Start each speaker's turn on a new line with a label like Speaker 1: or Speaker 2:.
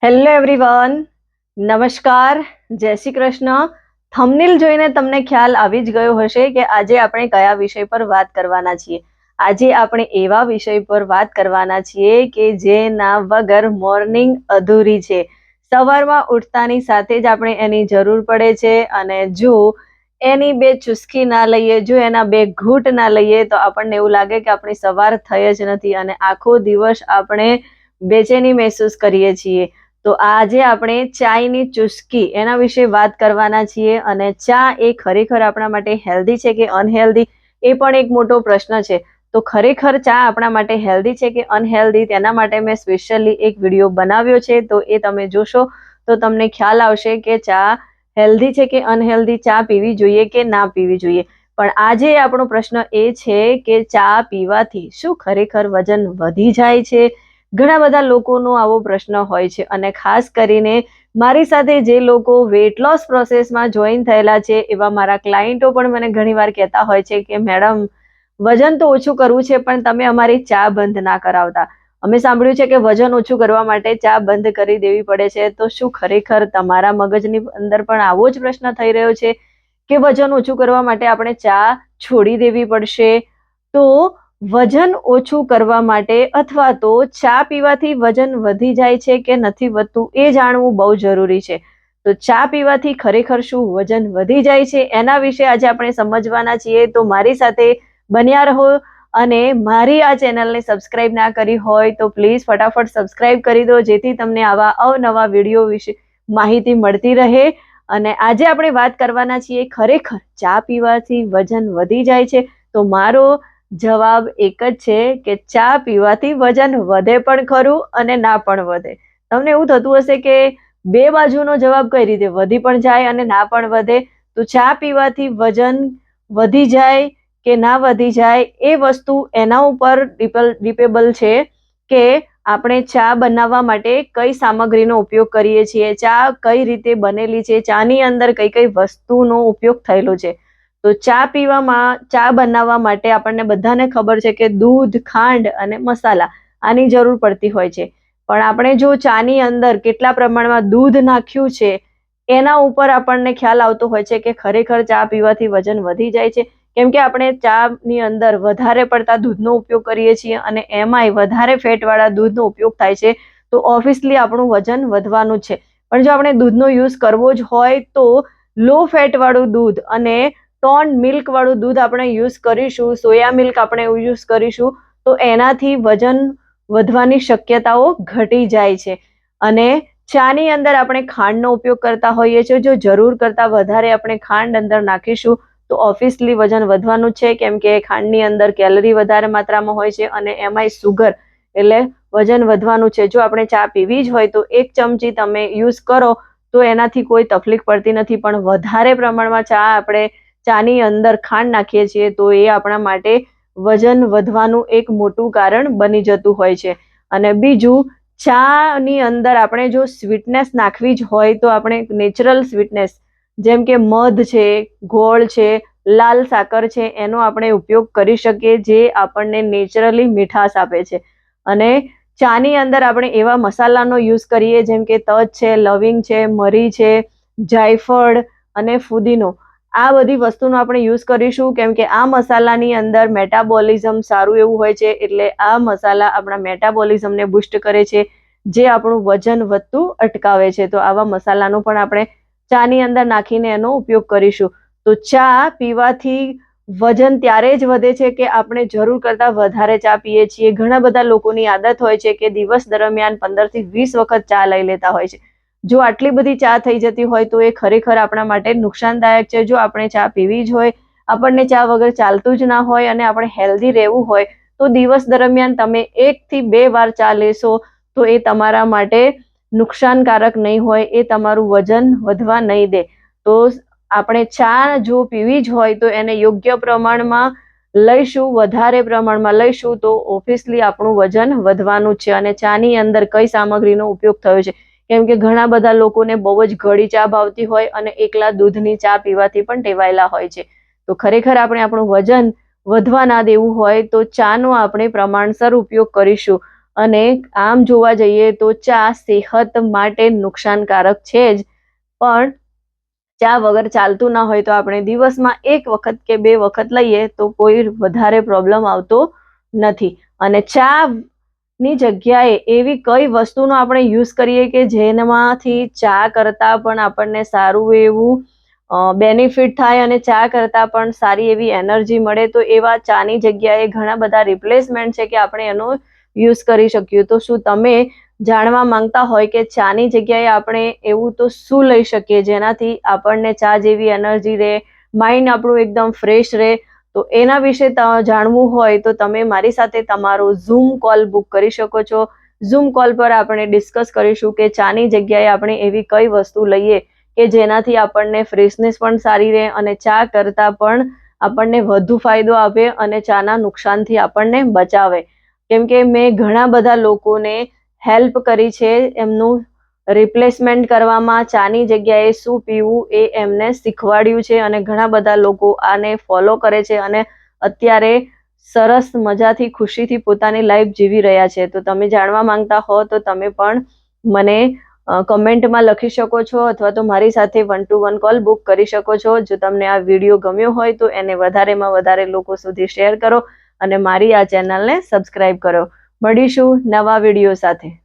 Speaker 1: Hello everyone, નમસ્કાર, જય Shri Krishna. Thumbnail જોઈને તમને ખ્યાલ આવી જ ગયો હશે કે આજે આપણે કયા વિષય પર વાત કરવાના છીએ. આજે આપણે એવા વિષય પર વાત કરવાના છીએ કે જેના વગર મોર્નિંગ અધૂરી છે. સવારમાં ઉઠતાની સાથે જ આપણે એની જરૂર પડે છે અને જો એની બે ચુસ્કી ના લઈએ, જો એના બે ઘૂંટ ના લઈએ તો આપણને એવું લાગે કે આપણી સવાર થઈ જ નથી અને આખો દિવસ આપણે બેચેની મહેસૂસ કરીએ છીએ. તો આજે આપણે ચાયની ચુસ્કી એના વિશે વાત કરવાના છીએ. અને ચા એ ખરેખર આપણા માટે હેલ્ધી છે કે અનહેલ્ધી, એ પણ એક મોટો પ્રશ્ન છે. તો ખરેખર ચા આપણા માટે હેલ્ધી છે કે અનહેલ્ધી, તેના માટે મેં સ્પેશિયલી એક વિડીયો બનાવ્યો છે. તો એ તમે જોશો તો તમને ખ્યાલ આવશે કે ચા હેલ્ધી છે કે અનહેલ્ધી, ચા પીવી જોઈએ કે ના પીવી જોઈએ. પણ આજે આપણો પ્રશ્ન એ છે કે ચા પીવાથી શું ખરેખર વજન વધી જાય છે? ઘણા બધા લોકોનો આવો પ્રશ્ન હોય છે અને ખાસ કરીને મારી સાથે જે લોકો વેટ લોસ પ્રોસેસમાં જોઈન થયેલા છે એવા મારા ક્લાયન્ટો પણ મને ઘણીવાર કહેતા હોય છે કે મેડમ, વજન તો ઓછું કરવું છે પણ તમે અમારી ચા બંધ ના કરાવતા. અમે સાંભળ્યું છે કે વજન ઓછું કરવા માટે ચા બંધ કરી દેવી પડે છે. તો શું ખરેખર તમારા મગજની અંદર પણ આવો જ પ્રશ્ન થઈ રહ્યો છે કે વજન ઓછું કરવા માટે આપણે ચા છોડી દેવી પડશે? તો વજન ઓછું કરવા માટે અથવા તો ચા પીવાથી વજન વધી જાય છે કે નથી વધતું એ જાણવું બહુ જરૂરી છે. તો ચા પીવાથી ખરેખર શું વજન વધી જાય છે એના વિશે આજે આપણે સમજવાના છીએ. તો મારી સાથે બન્યા રહો અને મારી આ ચેનલને સબસ્ક્રાઇબ ના કરી હોય તો પ્લીઝ ફટાફટ સબસ્ક્રાઇબ કરી દો, જેથી તમને આવા અવનવા વિડીયો વિશે માહિતી મળતી રહે. અને આજે આપણે વાત કરવાના છીએ ખરેખર ચા પીવાથી વજન વધી જાય છે. તો મારો જવાબ એક જ છે કે ચા પીવાથી વજન વધે પણ ખરું અને ના પણ વધે. તમને એવું થતું હશે કે બે બાજુનો જવાબ કઈ રીતે, વધી પણ જાય અને ના પણ વધે? તો ચા પીવાથી વજન વધી જાય કે ના વધી જાય એ વસ્તુ એના ઉપર ડિપેબલ છે કે આપણે ચા બનાવવા માટે કઈ સામગ્રીનો ઉપયોગ કરીએ છીએ, ચા કઈ રીતે બનેલી છે, ચાની અંદર કઈ કઈ વસ્તુનો ઉપયોગ થયેલો છે. તો ચા બનાવવા માટે આપણને બધાને ખબર છે કે દૂધ, ખાંડ અને મસાલા આની જરૂર પડતી હોય છે. પણ આપણે જો ચાની અંદર કેટલા પ્રમાણમાં દૂધ નાખ્યું છે એના ઉપર આપણને ખ્યાલ આવતો હોય છે કે ખરેખર ચા પીવાથી વજન વધી જાય છે. કેમ કે આપણે ચાની અંદર વધારે પડતા દૂધનો ઉપયોગ કરીએ છીએ અને એમાંય વધારે ફેટવાળા દૂધનો ઉપયોગ થાય છે. તો ઓબ્વિયસલી આપણું વજન વધવાનું છે. પણ જો આપણે દૂધનો યુઝ કરવો જ હોય તો લો ફેટવાળું દૂધ અને ટોન મિલ્ક વાળું દૂધ આપણે યુઝ કરીશું, સોયા મિલ્ક આપણે યુઝ કરીશું, તો એનાથી વજન વધવાની શક્યતાઓ ઘટી જાય છે. અને ચાની અંદર આપણે ખાંડનો ઉપયોગ કરતા હોઈએ છીએ. જો જરૂર કરતાં વધારે આપણે ખાંડ અંદર નાખીશું તો ઓબ્વિયસલી વજન વધવાનું છે. કેમ કે ખાંડની અંદર કેલરી વધારે માત્રામાં હોય છે અને એમાંય સુગર, એટલે વજન વધવાનું છે. જો આપણે ચા પીવી જ હોય તો 1 ચમચી તમે યુઝ કરો તો એનાથી કોઈ તકલીફ પડતી નથી. પણ વધારે પ્રમાણમાં આપણે ચાની અંદર ખાંડ નાખીએ છીએ તો એ આપણા માટે વજન વધવાનું એક મોટું કારણ બની જતું હોય છે. અને બીજું, ચાની અંદર આપણે જો સ્વીટનેસ નાખવી જ હોય તો આપણે નેચરલ સ્વીટનેસ જેમ કે મધ છે, ગોળ છે, લાલ સાકર છે, એનો આપણે ઉપયોગ કરી શકીએ, જે આપણને નેચરલી મીઠાશ આપે છે. અને ચાની અંદર આપણે એવા મસાલાનો યુઝ કરીએ જેમ કે તજ છે, લવિંગ છે, મરી છે, જાયફળ અને ફુદીનો. આ બધી વસ્તુનો આપણે યુઝ કરીશું કેમ કે આ મસાલાની અંદર મેટાબોલિઝમ સારું એવું હોય છે. એટલે આ મસાલા આપણા મેટાબોલિઝમને બુસ્ટ કરે છે, જે આપણું વજન વધતું અટકાવે છે. તો આવા મસાલાનો પણ આપણે ચાની અંદર નાખીને એનો ઉપયોગ કરીશું. તો ચા પીવાથી વજન ત્યારે જ વધે છે કે આપણે જરૂર કરતાં વધારે ચા પીએ છીએ. ઘણા બધા લોકોની આદત હોય છે કે દિવસ દરમિયાન 15 થી 20 વખત ચા લઈ લેતા હોય છે. જો આટલી બધી ચા થઈ જતી હોય તો એ ખરેખર આપણા માટે નુકસાનદાયક છે. જો આપણે ચા પીવી જ હોય, આપણને ચા વગર ચાલતું જ ના હોય અને આપણે હેલ્ધી રહેવું હોય તો દિવસ દરમિયાન તમે 1 થી 2 વાર ચા લેશો તો એ તમારા માટે નુકસાનકારક નહીં હોય, એ તમારું વજન વધવા નહીં દે. તો આપણે ચા જો પીવી જ હોય તો એને યોગ્ય પ્રમાણમાં લઈશું, વધારે પ્રમાણમાં લઈશું તો ઓબ્વિયસલી આપણું વજન વધવાનું છે. અને ચાની અંદર કઈ સામગ્રીનો ઉપયોગ થયો છે, કેમ કે ઘણા બધા લોકોને બહુ જ ઘડી ચા ભાવતી હોય અને એકલા દૂધની ચા પીવાથી પણ ટેવાયેલા હોય છે. તો ખરેખર આપણે આપણું વજન વધવા ના દેવું હોય તો ચાનો આપણે પ્રમાણસર ઉપયોગ કરીશું. અને આમ જોવા જઈએ તો ચા સેહત માટે નુકસાનકારક છે જ, પણ ચા વગર ચાલતું ના હોય તો આપણે દિવસમાં 1 વખત કે 2 વખત લઈએ તો કોઈ વધારે પ્રોબ્લેમ આવતો નથી. અને ચા ની જગ્યાએ એવી કઈ વસ્તુનો આપણે યુઝ કરીએ કે જેનામાંથી ચા કરતા પણ આપણને સારું એવું બેનિફિટ થાય અને ચા કરતા પણ સારી એવી એનર્જી મળે, તો એવા ચાની જગ્યાએ ઘણા બધા રિપ્લેસમેન્ટ છે કે આપણે એનો યુઝ કરી શકીએ. તો શું તમે જાણવા માંગતા હોય કે ચાની જગ્યાએ આપણે એવું તો શું લઈ શકીએ જેનાથી આપણને ચા જેવી એનર્જી રહે, માઇન્ડ આપણું એકદમ ફ્રેશ રહે? તો એના વિશે જાણવું હોય તો તમે મારી સાથે તમારો ઝૂમ કોલ બુક કરી શકો છો. ઝૂમ કોલ પર આપણે ડિસ્કસ કરીશું કે ચાની જગ્યાએ આપણે એવી કઈ વસ્તુ લઈએ કે જેનાથી આપણને ફ્રેશનેસ પણ સારી રહે અને ચા કરતા પણ આપણને વધુ ફાયદો આપે અને ચાના નુકસાનથી આપણને બચાવે. કેમ કે મેં ઘણા બધા લોકોને હેલ્પ કરી છે એમનું રિપ્લેસમેન્ટ કરવામાં, ચાની જગ્યાએ શું પીવું એ એમને શીખવાડ્યું છે અને ઘણા બધા લોકો આને ફોલો કરે છે અને અત્યારે સરસ મજાથી ખુશીથી પોતાની લાઈફ જીવી રહ્યા છે. તો તમે જાણવા માંગતા હો તો તમે પણ મને કમેન્ટમાં લખી શકો છો અથવા તો મારી સાથે 1-to-1 કોલ બુક કરી શકો છો. જો તમને આ વિડીયો ગમ્યો હોય તો એને વધારેમાં વધારે લોકો સુધી શેર કરો અને મારી આ ચેનલને સબસ્ક્રાઇબ કરો. મળીશું નવા વિડીયો સાથે.